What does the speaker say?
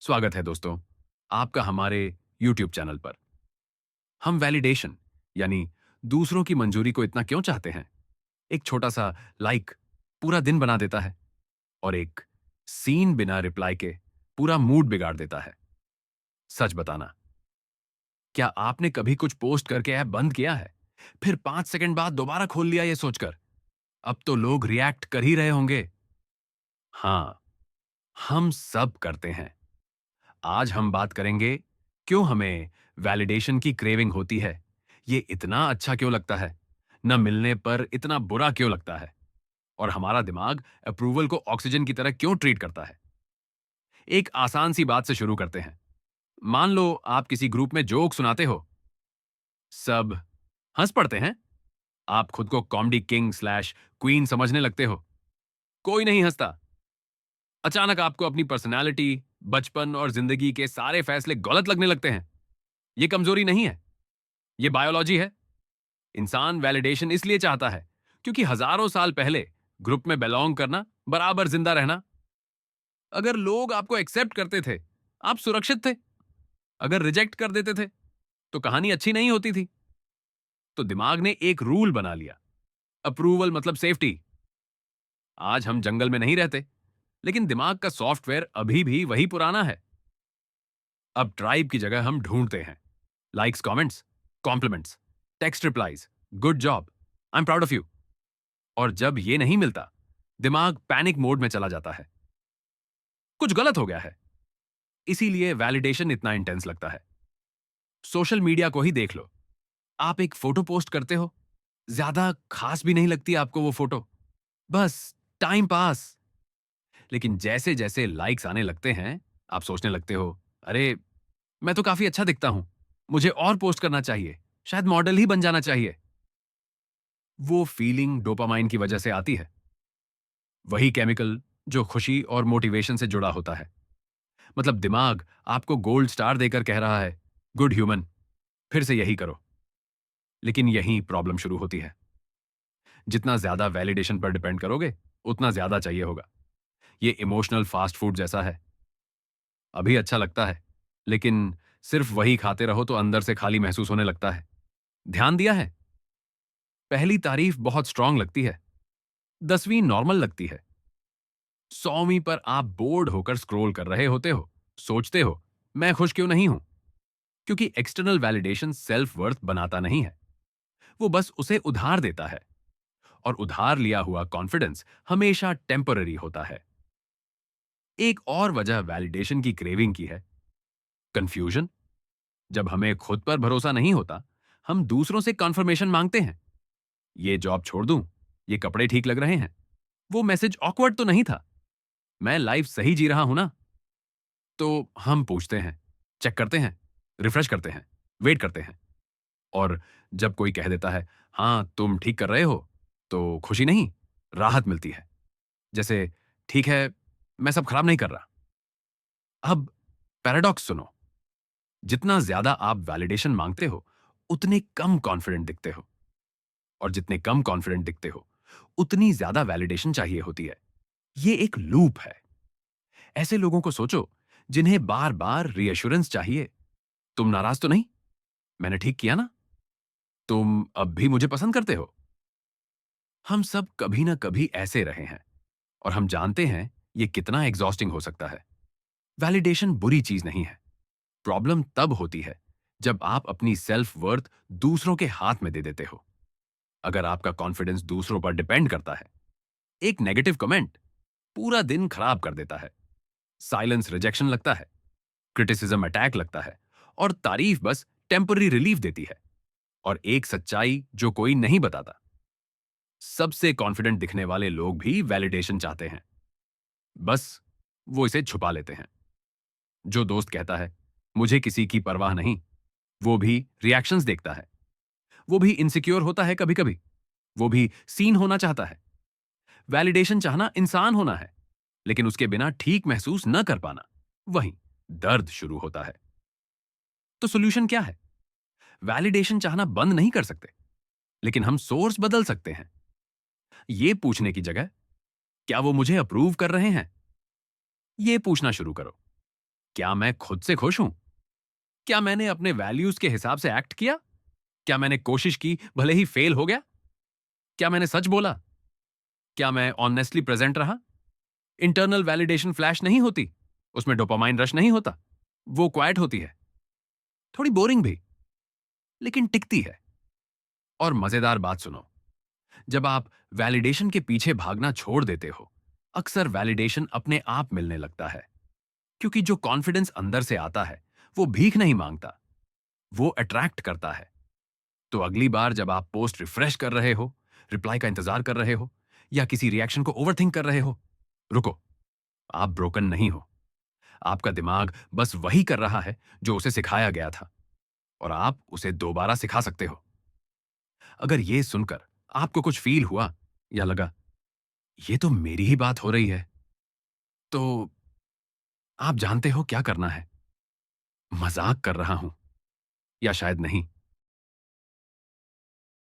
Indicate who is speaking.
Speaker 1: स्वागत है दोस्तों, आपका हमारे YouTube चैनल पर। हम वैलिडेशन यानी दूसरों की मंजूरी को इतना क्यों चाहते हैं? एक छोटा सा लाइक पूरा दिन बना देता है और एक सीन बिना रिप्लाई के पूरा मूड बिगाड़ देता है। सच बताना, क्या आपने कभी कुछ पोस्ट करके ऐप बंद किया है, फिर 5 सेकंड बाद दोबारा खोल लिया ये सोचकर अब तो लोग रिएक्ट कर ही रहे होंगे? हाँ, हम सब करते हैं। आज हम बात करेंगे क्यों हमें वैलिडेशन की क्रेविंग होती है, ये इतना अच्छा क्यों लगता है, न मिलने पर इतना बुरा क्यों लगता है और हमारा दिमाग अप्रूवल को ऑक्सीजन की तरह क्यों ट्रीट करता है। एक आसान सी बात से शुरू करते हैं। मान लो आप किसी ग्रुप में जोक सुनाते हो, सब हंस पड़ते हैं। आप खुद को कॉमेडी किंग स्लैश क्वीन समझने लगते हो, कोई नहीं हंसता। अचानक आपको अपनी पर्सनालिटी, बचपन और जिंदगी के सारे फैसले गलत लगने लगते हैं। ये कमजोरी नहीं है, ये बायोलॉजी है। इंसान वैलिडेशन इसलिए चाहता है क्योंकि हजारों साल पहले ग्रुप में बिलोंग करना, बराबर जिंदा रहना। अगर लोग आपको एक्सेप्ट करते थे, आप सुरक्षित थे। अगर रिजेक्ट कर देते थे, तो कहानी अच्छी नहीं होती थी। तो दिमाग ने एक रूल बना लिया, अप्रूवल मतलब सेफ्टी। आज हम जंगल में नहीं रहते, लेकिन दिमाग का सॉफ्टवेयर अभी भी वही पुराना है। अब ट्राइब की जगह हम ढूंढते हैं likes, comments, compliments, text replies, good job, I am proud of you. और जब ये नहीं मिलता, दिमाग पैनिक मोड में चला जाता है, कुछ गलत हो गया है। इसीलिए वैलिडेशन इतना इंटेंस लगता है। सोशल मीडिया को ही देख लो। आप एक फोटो पोस्ट करते हो, ज्यादा खास भी नहीं लगती आपको वो फोटो, बस टाइम पास। लेकिन जैसे जैसे लाइक्स आने लगते हैं, आप सोचने लगते हो, अरे मैं तो काफी अच्छा दिखता हूं, मुझे और पोस्ट करना चाहिए, शायद मॉडल ही बन जाना चाहिए। वो फीलिंग डोपामाइन की वजह से आती है, वही केमिकल जो खुशी और मोटिवेशन से जुड़ा होता है। मतलब दिमाग आपको गोल्ड स्टार देकर कह रहा है, गुड ह्यूमन, फिर से यही करो। लेकिन यही प्रॉब्लम शुरू होती है। जितना ज्यादा वैलिडेशन पर डिपेंड करोगे, उतना ज्यादा चाहिए होगा। ये इमोशनल फास्ट फूड जैसा है। अभी अच्छा लगता है, लेकिन सिर्फ वही खाते रहो तो अंदर से खाली महसूस होने लगता है। ध्यान दिया है, पहली तारीफ बहुत स्ट्रांग लगती है, 10वीं नॉर्मल लगती है, 100वीं पर आप बोर्ड होकर स्क्रॉल कर रहे होते हो, सोचते हो, मैं खुश क्यों नहीं हूं? क्योंकि एक्सटर्नल वैलिडेशन सेल्फ वर्थ बनाता नहीं है, वो बस उसे उधार देता है। और उधार लिया हुआ कॉन्फिडेंस हमेशा टेम्पररी होता है। एक और वजह वैलिडेशन की क्रेविंग की है, कंफ्यूजन। जब हमें खुद पर भरोसा नहीं होता, हम दूसरों से कंफर्मेशन मांगते हैं। ये जॉब छोड़ दूं, ये कपड़े ठीक लग रहे हैं, वो मैसेज ऑकवर्ड तो नहीं था, मैं लाइफ सही जी रहा हूं ना? तो हम पूछते हैं, चेक करते हैं, रिफ्रेश करते हैं, वेट करते हैं। और जब कोई कह देता है, हाँ तुम ठीक कर रहे हो, तो खुशी नहीं, राहत मिलती है। जैसे, ठीक है, मैं सब खराब नहीं कर रहा। अब पैराडॉक्स सुनो, जितना ज्यादा आप वैलिडेशन मांगते हो, उतने कम कॉन्फिडेंट दिखते हो। और जितने कम कॉन्फिडेंट दिखते हो, उतनी ज्यादा वैलिडेशन चाहिए होती है। ये एक लूप है। ऐसे लोगों को सोचो जिन्हें बार बार रीअश्योरेंस चाहिए, तुम नाराज तो नहीं, मैंने ठीक किया ना, तुम अब भी मुझे पसंद करते हो। हम सब कभी ना कभी ऐसे रहे हैं और हम जानते हैं ये कितना एग्जॉस्टिंग हो सकता है। वैलिडेशन बुरी चीज नहीं है, प्रॉब्लम तब होती है जब आप अपनी सेल्फ वर्थ दूसरों के हाथ में दे देते हो। अगर आपका कॉन्फिडेंस दूसरों पर डिपेंड करता है, एक नेगेटिव कमेंट पूरा दिन खराब कर देता है, साइलेंस रिजेक्शन लगता है, क्रिटिसिज्म अटैक लगता है, और तारीफ बस टेम्पररी रिलीफ देती है। और एक सच्चाई जो कोई नहीं बताता, सबसे कॉन्फिडेंट दिखने वाले लोग भी वैलिडेशन चाहते हैं, बस वो इसे छुपा लेते हैं। जो दोस्त कहता है, मुझे किसी की परवाह नहीं, वो भी रिएक्शंस देखता है, वो भी इनसिक्योर होता है कभी कभी, वो भी सीन होना चाहता है। वैलिडेशन चाहना इंसान होना है, लेकिन उसके बिना ठीक महसूस न कर पाना, वहीं दर्द शुरू होता है। तो सोल्यूशन क्या है? वैलिडेशन चाहना बंद नहीं कर सकते, लेकिन हम सोर्स बदल सकते हैं। ये पूछने की जगह, क्या वो मुझे अप्रूव कर रहे हैं, ये पूछना शुरू करो। क्या मैं खुद से खुश हूं? क्या मैंने अपने वैल्यूज के हिसाब से एक्ट किया? क्या मैंने कोशिश की भले ही फेल हो गया? क्या मैंने सच बोला? क्या मैं ऑनेस्टली प्रेजेंट रहा? इंटरनल वैलिडेशन फ्लैश नहीं होती, उसमें डोपामाइन रश नहीं होता, वो क्वाइट होती है, थोड़ी बोरिंग भी, लेकिन टिकती है। और मजेदार बात सुनो, जब आप वैलिडेशन के पीछे भागना छोड़ देते हो, अक्सर वैलिडेशन अपने आप मिलने लगता है, क्योंकि जो कॉन्फिडेंस अंदर से आता है वो भीख नहीं मांगता, वो अट्रैक्ट करता है। तो अगली बार जब आप पोस्ट रिफ्रेश कर रहे हो, रिप्लाई का इंतजार कर रहे हो, या किसी रिएक्शन को ओवरथिंक कर रहे हो, रुको। आप ब्रोकन नहीं हो। आपका दिमाग बस वही कर रहा है जो उसे सिखाया गया था, और आप उसे दोबारा सिखा सकते हो। अगर ये सुनकर आपको कुछ फील हुआ या लगा ये तो मेरी ही बात हो रही है, तो आप जानते हो क्या करना है। मजाक कर रहा हूं या शायद नहीं,